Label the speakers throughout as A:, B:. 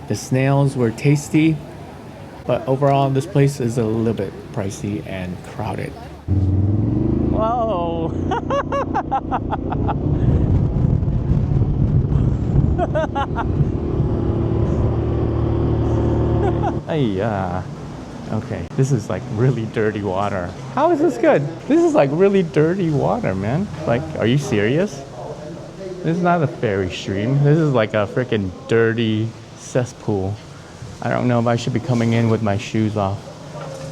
A: The snails were tasty, but overall this place is a little bit pricey and crowded. Whoa! Yeah. Okay, this is like really dirty water. How is this good? This is like really dirty water, man. Like, are you serious? This is not a fairy stream. This is like a freaking dirty cesspool. I don't know if I should be coming in with my shoes off.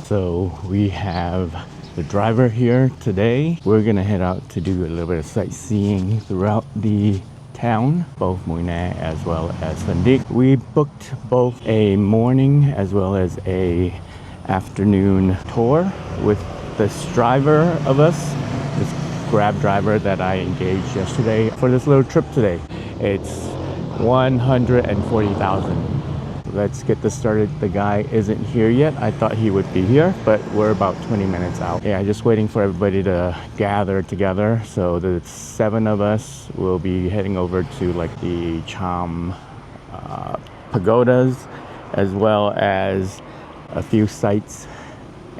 A: So we have the driver here today. We're gonna head out to do a little bit of sightseeing throughout the town, both Mui Ne as well as Phan Thiet. We booked both a morning as well as a afternoon tour with this driver of us, this Grab driver that I engaged yesterday for this little trip today. It's 140,000. Let's get this started. The guy isn't here yet. I thought he would be here, but we're about 20 minutes out. Yeah, just waiting for everybody to gather together. So the 7 of us will be heading over to like the Cham pagodas, as well as a few sites.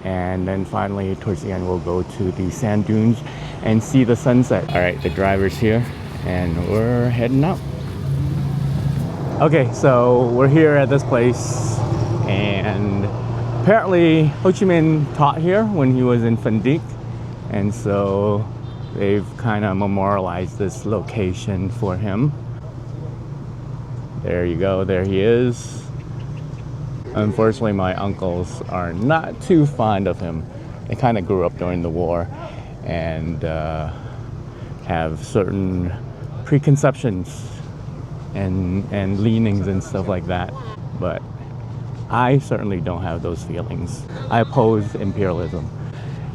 A: And then finally, towards the end, we'll go to the sand dunes and see the sunset. All right, the driver's here and we're heading out. Okay, so we're here at this place, and apparently Ho Chi Minh taught here when he was in Phan Thiet, and so they've kind of memorialized this location for him. There you go, there he is. Unfortunately, my uncles are not too fond of him. They kind of grew up during the war and have certain preconceptions and leanings and stuff like that, but I certainly don't have those feelings. I oppose imperialism,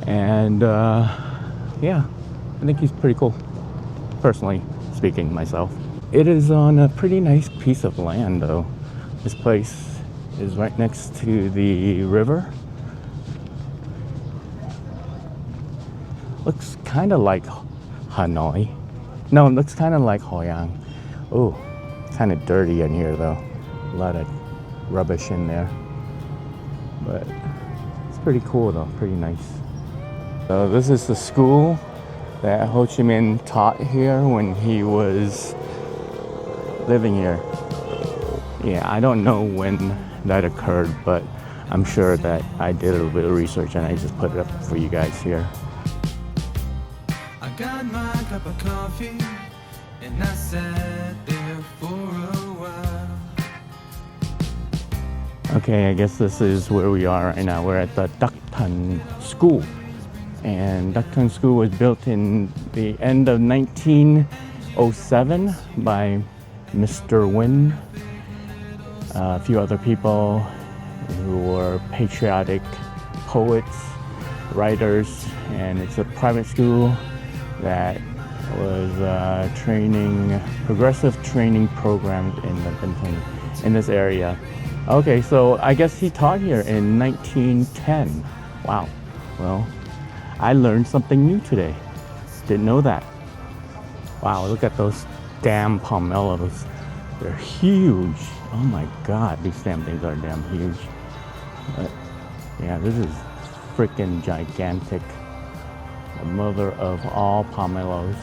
A: and yeah, I think he's pretty cool, personally speaking myself. It is on a pretty nice piece of land though. This place is right next to the river. Looks kind of like Hanoi. No, it looks kind of like Hoi An. Oh, kind of dirty in here though. A lot of rubbish in there. But it's pretty cool though, pretty nice. So this is the school that Ho Chi Minh taught here when he was living here. Yeah, I don't know when that occurred, but I'm sure that I did a little bit of research and I just put it up for you guys here.
B: I got my cup of coffee and I sat there for a while.
A: Okay, I guess this is where we are right now. We're at the Dak Tan School. And Dak Tan School was built in the end of 1907 by Mr. Nguyen. A few other people who were patriotic poets, writers, and it's a private school that was progressive training programs in this area. Okay, so I guess he taught here in 1910. Wow. Well, I learned something new today. Didn't know that. Wow, look at those damn pomelos. They're huge. Oh my God, these damn things are damn huge. But yeah, this is freaking gigantic. The mother of all pomelos.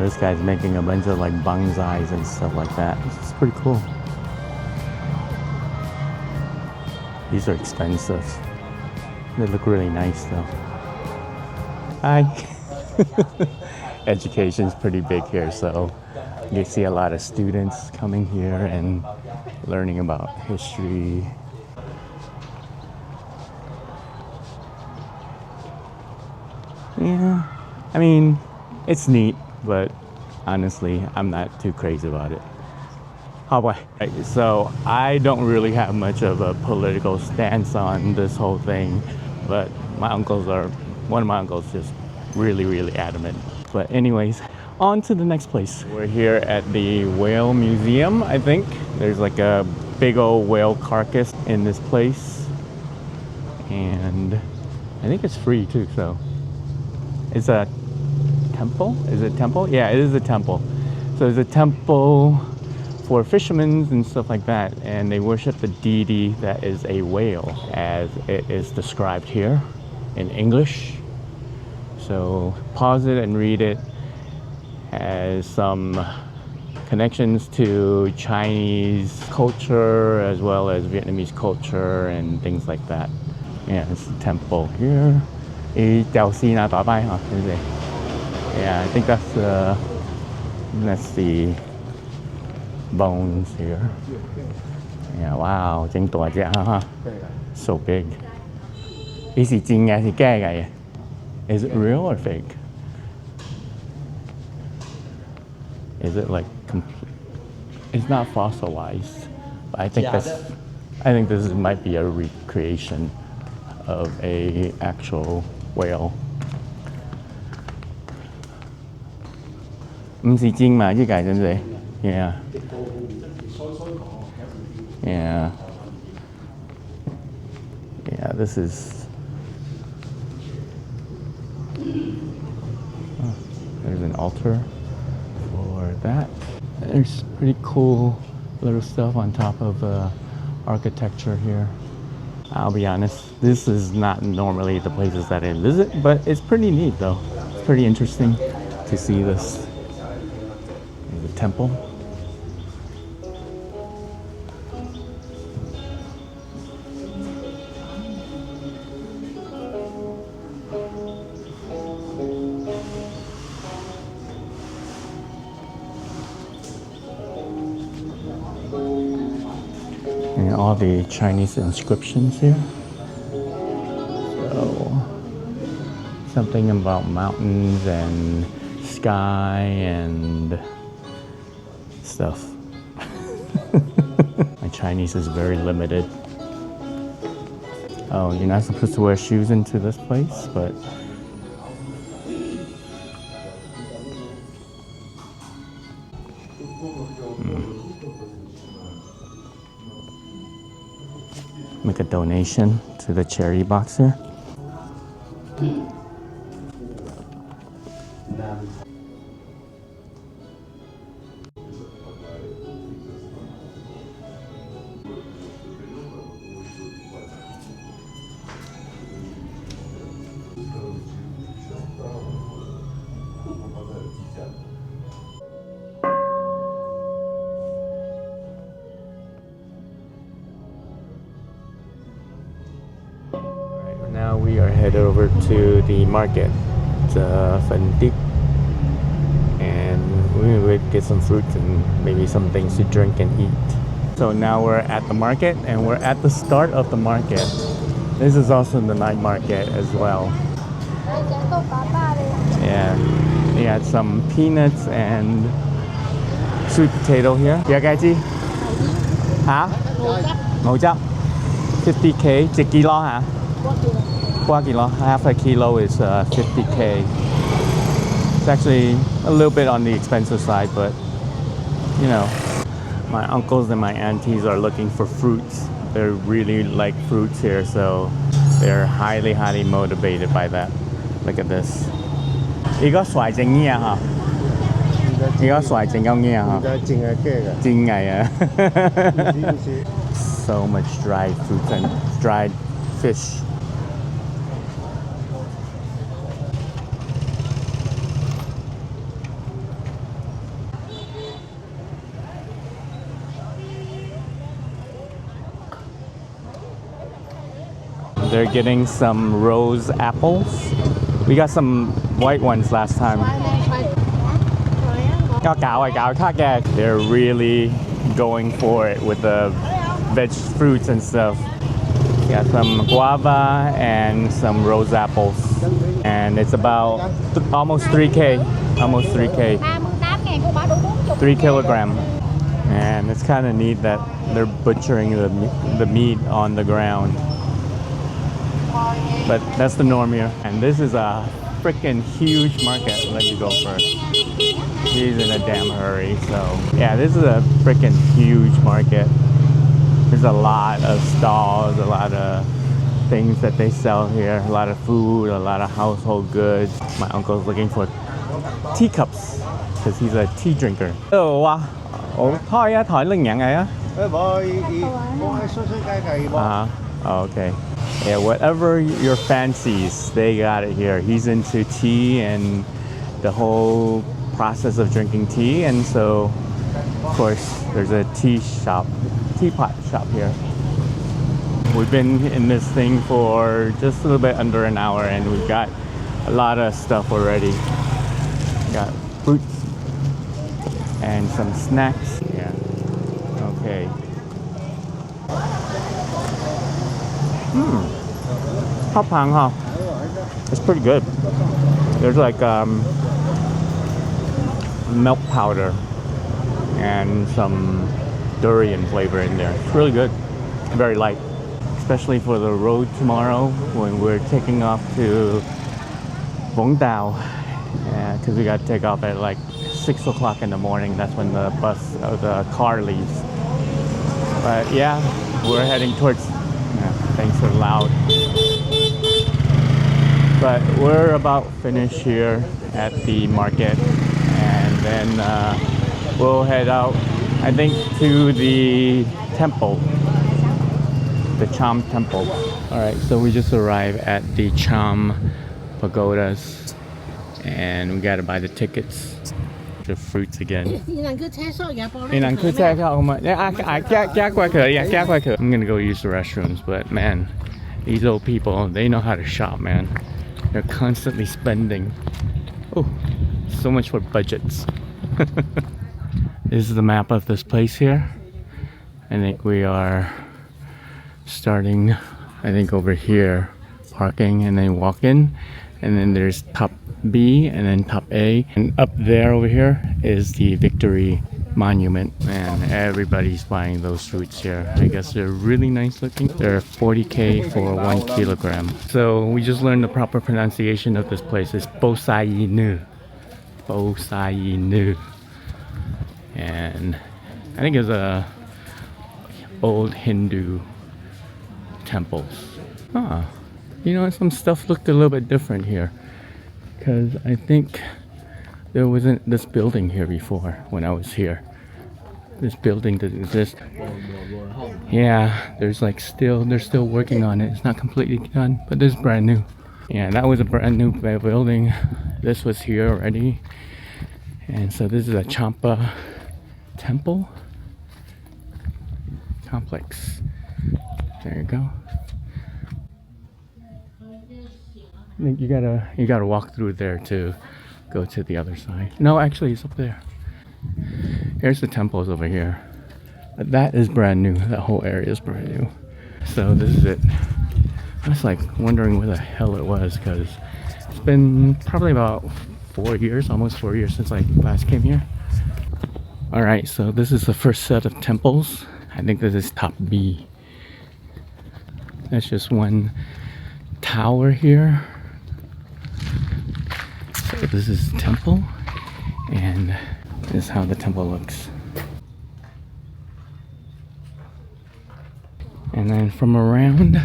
A: This guy's making a bunch of like bonsais and stuff like that. This is pretty cool. These are expensive. They look really nice though. Hi. Education's pretty big here, so you see a lot of students coming here and learning about history. Yeah, I mean, it's neat, but honestly, I'm not too crazy about it. So I don't really have much of a political stance on this whole thing, but one of my uncles just really adamant. But anyways, on to the next place. We're here at the Whale Museum, I think. There's like a big old whale carcass in this place. And I think it's free too, so. It's a temple? Is it a temple? Yeah, it is a temple. So it's a temple for fishermen and stuff like that, and they worship the deity that is a whale, as it is described here in English. So pause it and read it. Has some connections to Chinese culture as well as Vietnamese culture and things like that. Yeah, it's a temple here. Yeah, I think that's the bones here. Yeah, wow, so big. Is it real or fake? Is it like it's not fossilized, but I think this might be a recreation of a actual whale. 唔是真嘛，呢個真係 Yeah. Yeah. Yeah, this is... Oh, there's an altar for that. There's pretty cool little stuff on top of architecture here. I'll be honest, this is not normally the places that I visit, but it's pretty neat though. It's pretty interesting to see this. There's a temple. And all the Chinese inscriptions here. So, something about mountains and sky and stuff. My Chinese is very limited. Oh, you're not supposed to wear shoes into this place, but make a donation to the charity box here. Now we are headed over to the market, Phan Thiet, and we will get some fruits and maybe some things to drink and eat. So now we're at the market, and we're at the start of the market. This is also the night market as well. Yeah, we got some peanuts and sweet potato here. Yeah, guys. Hả? Ngũ chấp. 50k, 1 kilo hả? 4 kilo. Half a kilo is 50k. It's actually a little bit on the expensive side, but you know, my uncles and my aunties are looking for fruits. They really like fruits here, so they're highly motivated by that. Look at this. 呢個xoài正嘅嚇，呢個xoài正咁嘅嚇，正嘅啊。So much dried fruits and dried fish. They're getting some rose apples. We got some white ones last time. They're really going for it with the veg fruits and stuff. Got some guava and some rose apples. And it's about almost 3k. Almost 3k. 3 kilogram. And it's kind of neat that they're butchering the meat on the ground. But that's the norm here. And this is a freaking huge market. Let me go first. He's in a damn hurry. So yeah, this is a freaking huge market. There's a lot of stalls, a lot of things that they sell here. A lot of food, a lot of household goods. My uncle's looking for teacups because he's a tea drinker. So Ủa, thôi á, thỏi lưng nhận này á. Okay. Yeah, whatever your fancies, they got it here. He's into tea and the whole process of drinking tea, and so of course there's a teapot shop here. We've been in this thing for just a little bit under an hour, and we've got a lot of stuff already. Got fruits and some snacks. Yeah. Okay. Hot pang, huh? It's pretty good. There's like milk powder and some durian flavor in there. It's really good. Very light. Especially for the road tomorrow when we're taking off to Vũng Tàu. Because we got to take off at like 6 o'clock in the morning. That's when the bus or the car leaves. But yeah, we're heading towards. Thanks for loud. But we're about finished here at the market, and then we'll head out, I think, to the temple, the Cham temple. All right, so we just arrived at the Cham pagodas, and we gotta buy the tickets. The fruits again. I'm gonna go use the restrooms, but man, these old people, they know how to shop, man. They're constantly spending. Oh, so much for budgets. This is the map of this place here. I think we are starting, I think, over here, parking, and then walk in, and then there's top B and then top A, and up there over here is the Victory Monument. Man, everybody's buying those fruits here. I guess they're really nice looking. They're 40K for 1 kilogram. So we just learned the proper pronunciation of this place is Bosainu. Bosainu. And I think it's a old Hindu temples. You know, some stuff looked a little bit different here, because I think there wasn't this building here before when I was here. This building doesn't exist. Yeah, they're still working on it. It's not completely done, but this is brand new. Yeah, that was a brand new building. This was here already. And so this is a Champa temple complex. There you go. I think you gotta walk through there to go to the other side. No, actually it's up there. Here's the temples over here. That is brand new. That whole area is brand new. So this is it. I was like wondering where the hell it was, because it's been probably about 4 years, almost 4 years since I last came here. Alright, so this is the first set of temples. I think this is top B. That's just one tower here. So this is the temple, and this is how the temple looks. And then from around,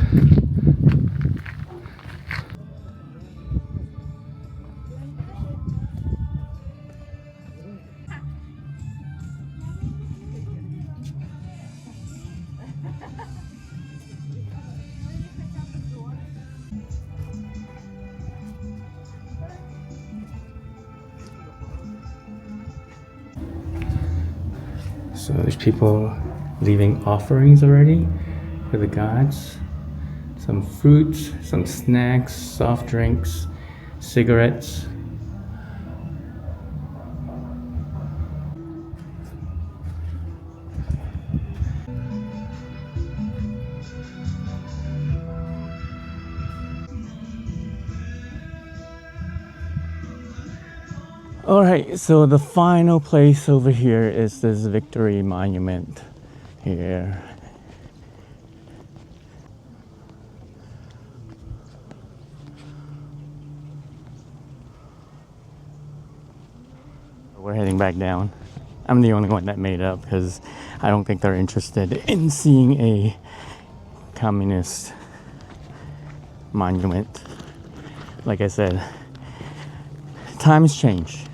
A: so there's people leaving offerings already for the gods. Some fruits, some snacks, soft drinks, cigarettes. Alright, so the final place over here is this Victory Monument here. We're heading back down. I'm the only one that made up, because I don't think they're interested in seeing a communist monument. Like I said, times change.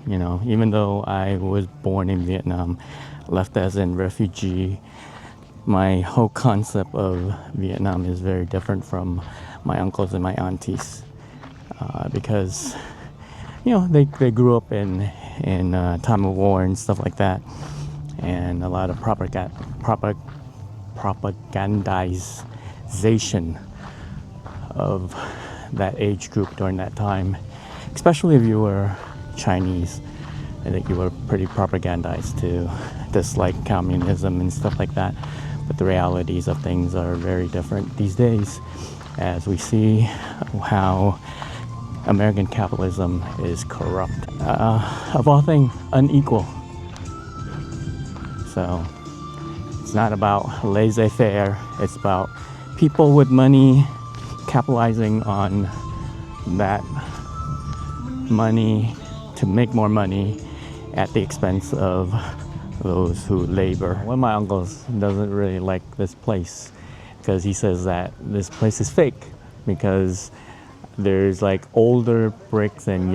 A: You know, even though I was born in Vietnam, left as a refugee. My whole concept of Vietnam is very different from my uncles and my aunties because they grew up in time of war and stuff like that, and a lot of propagandization of that age group during that time, especially if you were Chinese. I think you were pretty propagandized to dislike communism and stuff like that. But the realities of things are very different these days, as we see how American capitalism is corrupt. Of all things, unequal. So it's not about laissez-faire. It's about people with money capitalizing on that money to make more money at the expense of those who labor. One of my uncles doesn't really like this place because he says that this place is fake because there's like older bricks and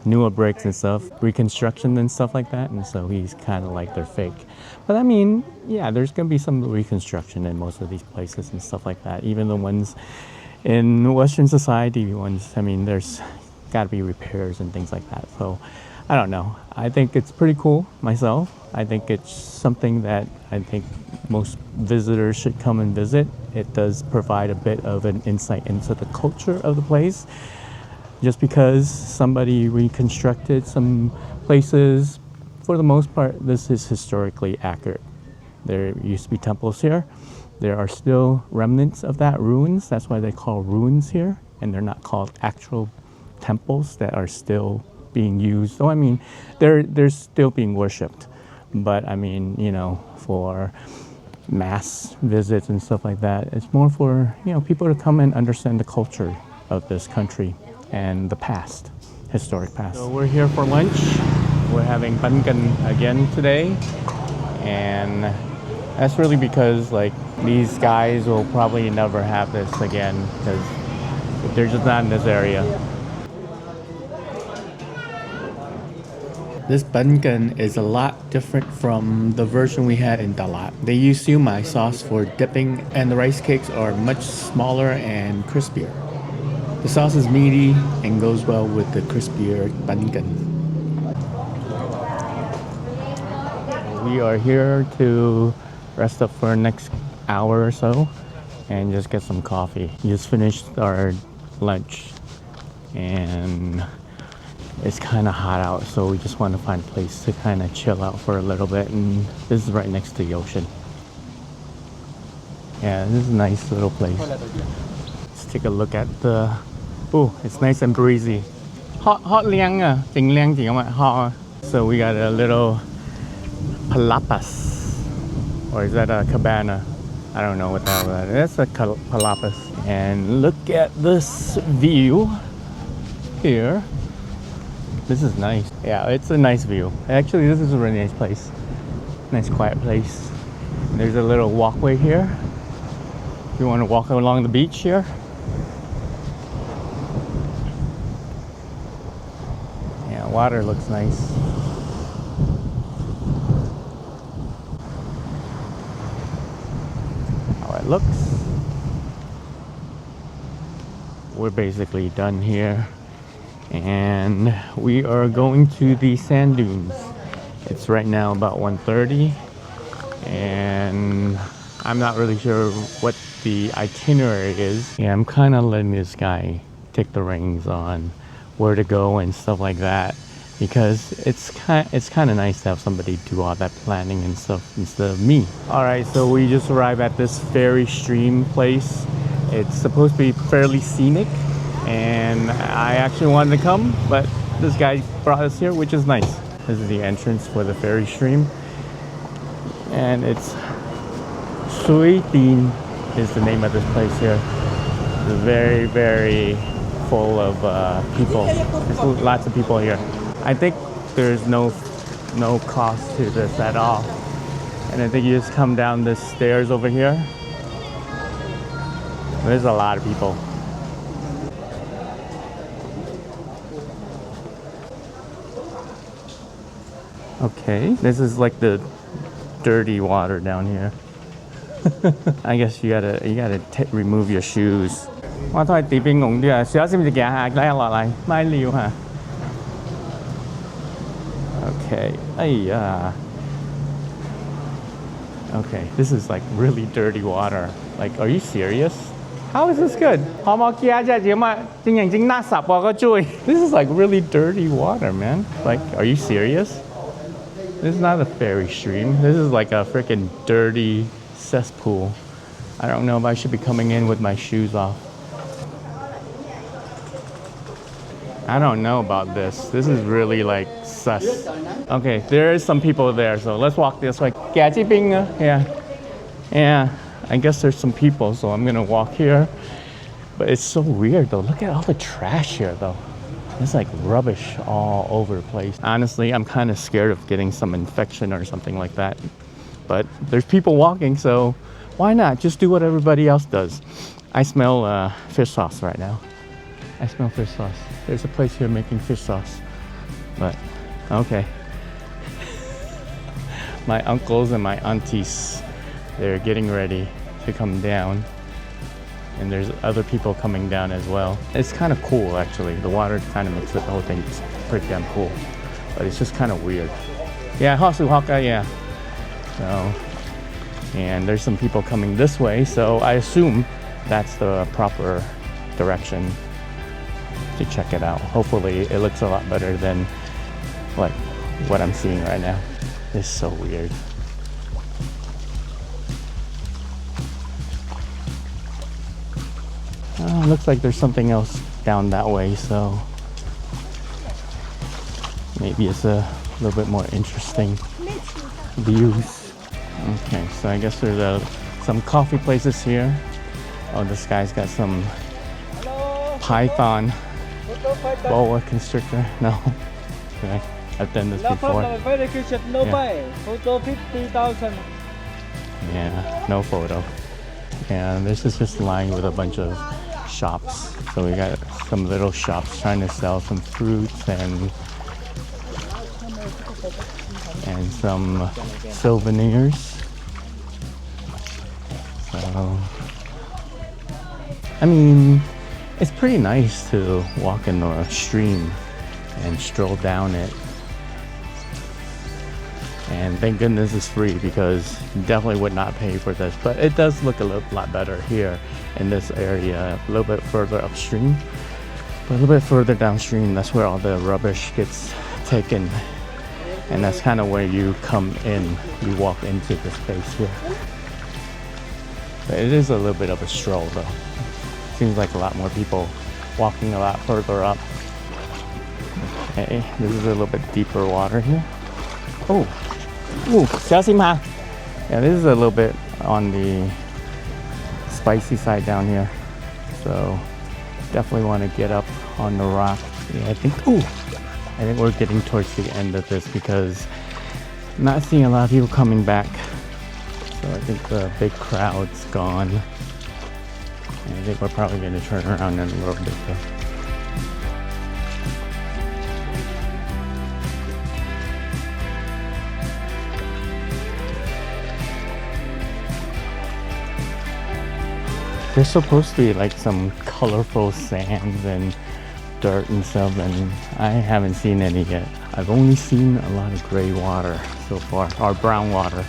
A: newer bricks and stuff, reconstruction and stuff like that, and so he's kind of like they're fake. But I mean, yeah, there's gonna be some reconstruction in most of these places and stuff like that. Even the ones in Western society I mean, there's got to be repairs and things like that. So I don't know. I think it's pretty cool myself. I think it's something that I think most visitors should come and visit. It does provide a bit of an insight into the culture of the place. Just because somebody reconstructed some places, for the most part, this is historically accurate. There used to be temples here. There are still remnants of that ruins. That's why they call ruins here, and they're not called actual temples that are still being used. So I mean, they're still being worshipped, but I mean, for mass visits and stuff like that, it's more for people to come and understand the culture of this country and the past, historic past. So we're here for lunch. We're having bánh canh again today, and that's really because like these guys will probably never have this again because they're just not in this area. This bánh canh is a lot different from the version we had in Dalat. They use siu mai sauce for dipping, and the rice cakes are much smaller and crispier. The sauce is meaty and goes well with the crispier bánh canh. We are here to rest up for the next hour or so and just get some coffee. We just finished our lunch and it's kind of hot out, so we just want to find a place to kind of chill out for a little bit, and this is right next to the ocean. Yeah, this is a nice little place. Let's take a look at the... Oh, it's nice and breezy. Hot liang ah, ting liang ting hot. So we got a little palapas, or is that a cabana? I don't know what the hell that is. That's a palapas. And look at this view here. This is nice. Yeah, it's a nice view. Actually, this is a really nice place. Nice quiet place. There's a little walkway here. If you want to walk along the beach here. Yeah, water looks nice. How it looks. We're basically done here. And we are going to the sand dunes. It's right now about 1:30, and I'm not really sure what the itinerary is. Yeah, I'm kind of letting this guy take the reins on where to go and stuff like that, because it's kind of nice to have somebody do all that planning and stuff instead of me. All right, so we just arrived at this ferry stream place. It's supposed to be fairly scenic, and I actually wanted to come, but this guy brought us here, which is nice. This is the entrance for the ferry stream, and it's Sui Tin is the name of this place here. It's very, very full of people. There's lots of people here. I think there's no cost to this at all, and I think you just come down the stairs over here. There's a lot of people. Okay, this is like the dirty water down here. I guess you gotta remove your shoes. 我都係地邊紅啲啊，小心隻腳下拉落嚟，咪料嚇。Okay, 哎呀。Okay, this is like really dirty water. Like, are you serious? How is this good? 可唔可以啊？即係點啊？正認真垃圾喎個嘴。This is like really dirty water, man. Like, are you serious? This is not a fairy stream. This is like a freaking dirty cesspool. I don't know if I should be coming in with my shoes off. I don't know about this. This is really like sus. Okay, there is some people there, so let's walk this way. Yeah. Yeah, I guess there's some people, so I'm gonna walk here. But it's so weird though. Look at all the trash here though. It's like rubbish all over the place. Honestly, I'm kind of scared of getting some infection or something like that. But there's people walking, so why not? Just do what everybody else does. I smell fish sauce right now. I smell fish sauce. There's a place here making fish sauce. But, okay. My uncles and my aunties, they're getting ready to come down. And there's other people coming down as well. It's kind of cool actually. The water kind of makes the whole thing pretty damn cool. But it's just kind of weird. Yeah, Hosu Haka, yeah. So, and there's some people coming this way, so I assume that's the proper direction to check it out. Hopefully it looks a lot better than like what I'm seeing right now. It's so weird. Oh, looks like there's something else down that way, so maybe it's a little bit more interesting views. Okay, so I guess there's some coffee places here. Oh, this guy's got some python boa constrictor. No, okay. I've done this before.
C: Photo 50,000.
A: Yeah, no photo. And this is just lined with a bunch of shops. So we got some little shops trying to sell some fruits and some souvenirs. So, I mean, it's pretty nice to walk in the stream and stroll down it. And thank goodness it's free, because you definitely would not pay for this. But it does look a lot better here in this area, a little bit further upstream. But a little bit further downstream, that's where all the rubbish gets taken. And that's kind of where you come in, you walk into this space here. But it is a little bit of a stroll though. Seems like a lot more people walking a lot further up. Okay, this is a little bit deeper water here. Oh, ooh, yeah, this is a little bit on the spicy side down here. So definitely want to get up on the rock. Yeah, I think we're getting towards the end of this, because I'm not seeing a lot of people coming back. So I think the big crowd's gone. And I think we're probably going to turn around in a little bit though. There's supposed to be like some colorful sands and dirt and stuff, and I haven't seen any yet. I've only seen a lot of gray water so far, or brown water.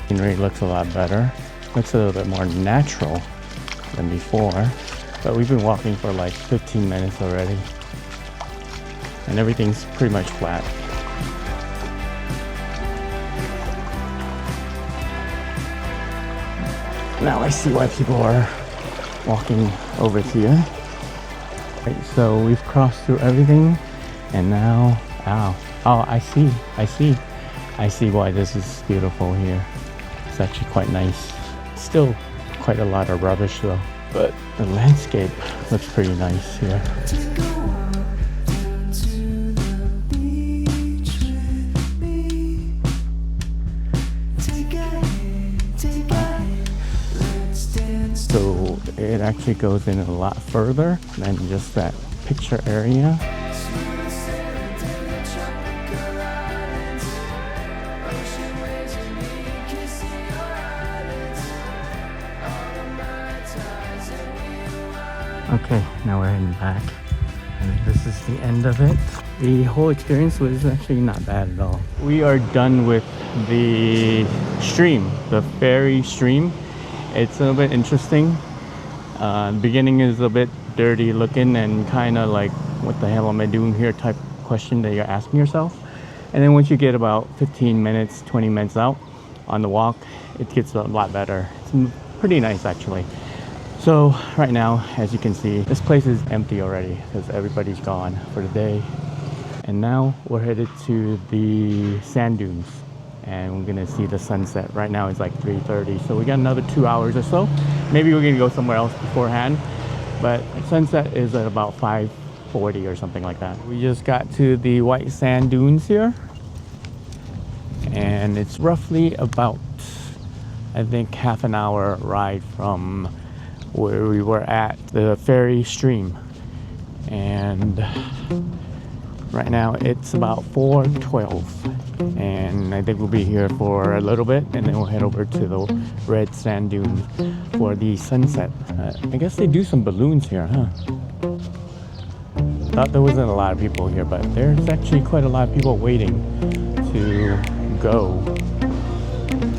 A: Scenery looks a lot better. Looks a little bit more natural than before. But we've been walking for like 15 minutes already. And everything's pretty much flat. Now I see why people are walking over here. Right, so we've crossed through everything, and now, oh, I see why this is beautiful here. It's actually quite nice. Still quite a lot of rubbish though, but the landscape looks pretty nice here. So it actually goes in a lot further than just that picture area. Okay, now we're heading back. And this is the end of it. The whole experience was actually not bad at all. We are done with the stream, the ferry stream. It's a little bit interesting. The beginning is a bit dirty looking and kind of like, what the hell am I doing here type question that you're asking yourself. And then once you get about 15 minutes, 20 minutes out on the walk, it gets a lot better. It's pretty nice actually. So right now, as you can see, this place is empty already because everybody's gone for the day. And now we're headed to the sand dunes and we're gonna see the sunset. Right now it's like 3:30, so we got another 2 hours or so. Maybe we're gonna go somewhere else beforehand, but sunset is at about 5:40 or something like that. We just got to the white sand dunes here, and it's roughly about, I think, half an hour ride from where we were at the ferry stream. And right now it's about 4:12, and I think we'll be here for a little bit and then we'll head over to the red sand dunes for the sunset. I guess they do some balloons here, huh? Thought there wasn't a lot of people here, but there's actually quite a lot of people waiting to go.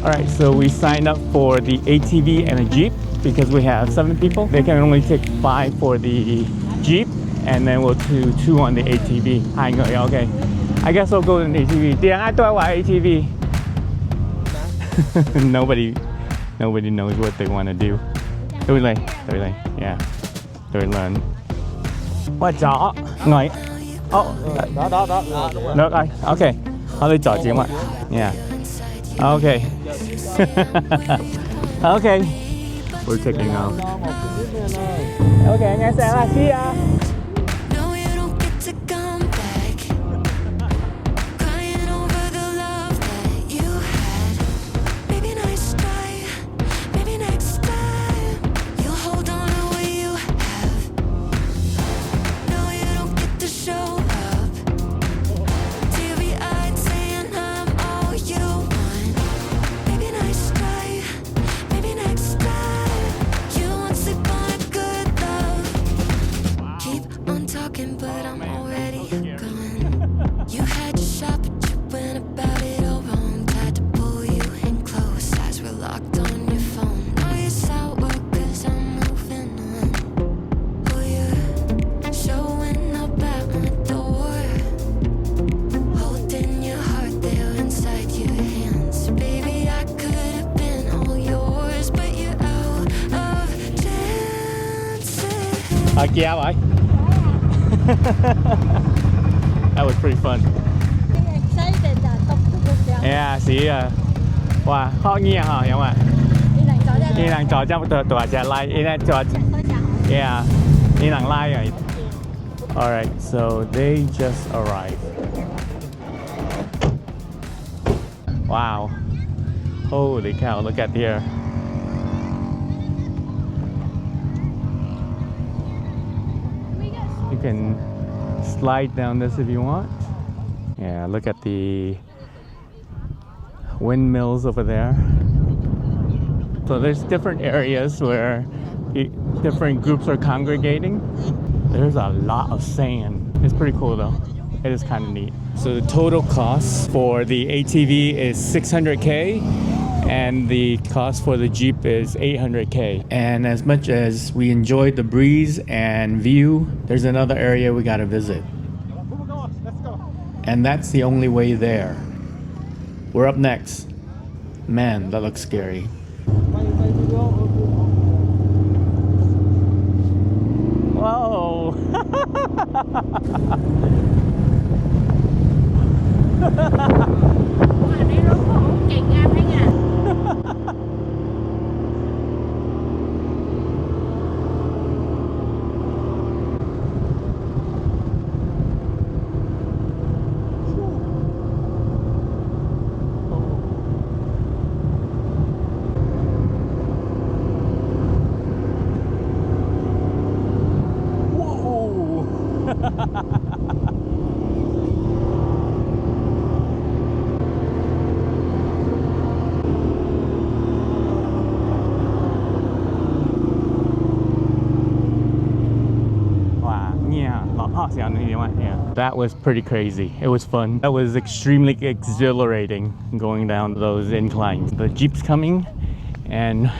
A: Alright, so we signed up for the ATV and a Jeep because we have 7 people. They can only take 5 for the Jeep, and then we'll do 2 on the ATV. Hai người, okay. I guess I'll go in the ATV. Tiếng ai tôi gọi ATV? Nobody knows what they want to do. Tôi lên, yeah. Tôi lên. What chó? Ngồi. Oh,
C: Đó, đúng rồi.
A: được rồi, okay. Họ đi chó chiếm ạ. Yeah. Okay. Okay. We're taking off. Okay, nghe sẽ là see ya.
D: No, you don't get to come back. Crying over the love that you had. Maybe next time, maybe next time you'll hold on to what you have. No, you don't get to show up. Teary-eyed saying I'm all you want. Maybe next time, maybe next time you won't sleep on a good love. Keep on talking, but I'm already gone. You had your shot, but you went about it all wrong. Tried to pull you in close, eyes were locked on your phone. Now you're sour, cause I'm moving on. Oh, you're showing up at my door, holding your heart there inside your hands. Baby, I could have been all yours, but you're out of chances.
A: Kia vậy? That was pretty fun.
E: Excited là tóc của cô.
A: Yeah, see, wow, họ nghe hả, đúng không ạ? Đi nàng trò trong tòa trà lai, đi nàng trò, yeah, đi nàng lai rồi. Alright, so they just arrived. Wow, holy cow, look at here. You can slide down this if you want. Yeah, look at the windmills over there. So there's different areas where different groups are congregating. There's a lot of sand. It's pretty cool though. It is kind of neat. So the total cost for the ATV is 600K, and the cost for the Jeep is 800K. And as much as we enjoyed the breeze and view, there's another area we gotta visit. And that's the only way there. We're up next. Man, that looks scary. Whoa! Yeah, that was pretty crazy. It was fun. That was extremely exhilarating going down those inclines. The Jeep's coming and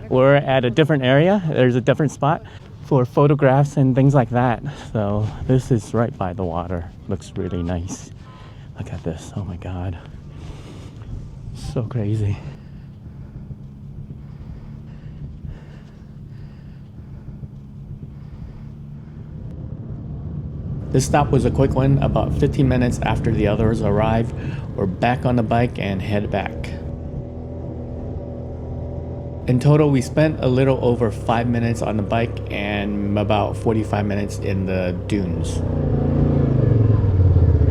A: we're at a different area. There's a different spot for photographs and things like that. So this is right by the water. Looks really nice. Look at this. Oh my God. So crazy. This stop was a quick one. About 15 minutes after the others arrived, we're back on the bike and head back. In total, we spent a little over 5 minutes on the bike and about 45 minutes in the dunes.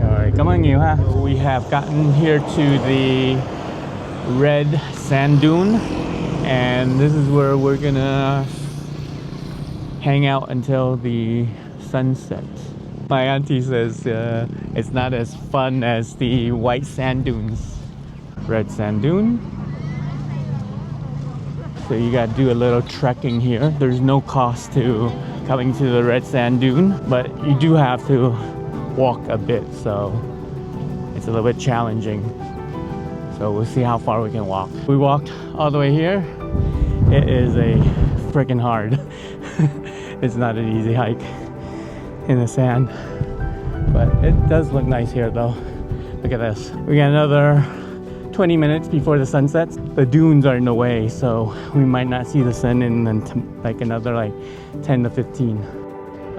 A: Alright, cảm ơn nhiều ha. We have gotten here to the red sand dune, and this is where we're gonna hang out until the sunset. My auntie says it's not as fun as the white sand dunes. Red sand dune. So you gotta do a little trekking here. There's no cost to coming to the red sand dune, but you do have to walk a bit, so it's a little bit challenging. So we'll see how far we can walk. We walked all the way here. It is a freaking hard. It's not an easy hike in the sand, but it does look nice here though. Look at this. We got another 20 minutes before the sun sets. The dunes are in the way, so we might not see the sun in like another like 10 to 15.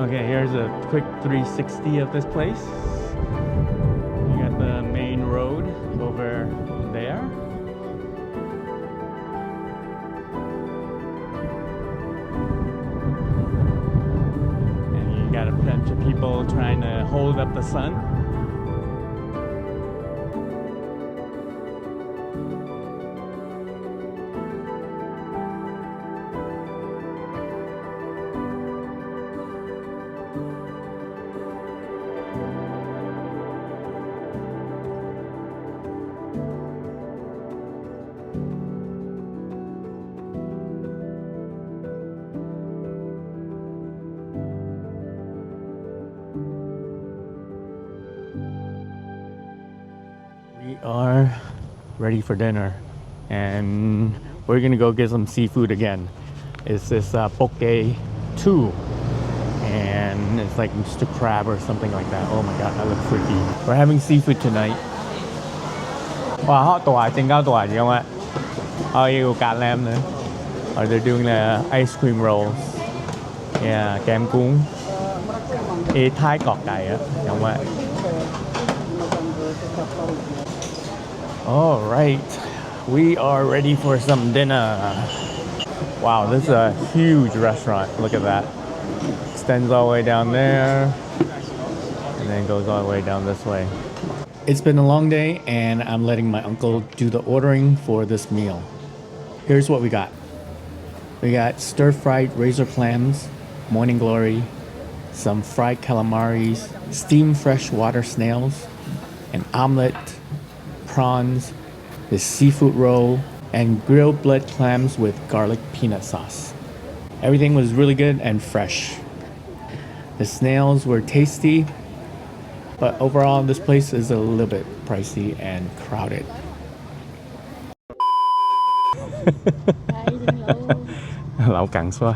A: Okay, here's a quick 360 of this place. You got the main road over there. And you got a bunch of people trying to hold up the sun. We are ready for dinner and we're gonna go get some seafood again. It's this poke 2 and it's like Mr. Crab or something like that. Oh my god, that looks freaky. We're having seafood tonight. Wow, hot tòa trên cao tòa gì không ạ? Oh, you got lamb nữa. Or they're doing the ice cream rolls. Yeah, kem cuốn. Ê thái cọt cày á, không ạ? All right, we are ready for some dinner. Wow, this is a huge restaurant. Look at that. Extends all the way down there and then goes all the way down this way. It's been a long day and I'm letting my uncle do the ordering for this meal. Here's what we got. We got stir-fried razor clams, morning glory, some fried calamaris, steamed freshwater snails, an omelet, prawns, the seafood roll, and grilled blood clams with garlic peanut sauce. Everything was really good and fresh. The snails were tasty, but overall this place is a little bit pricey and crowded. Lẩu cặn xua.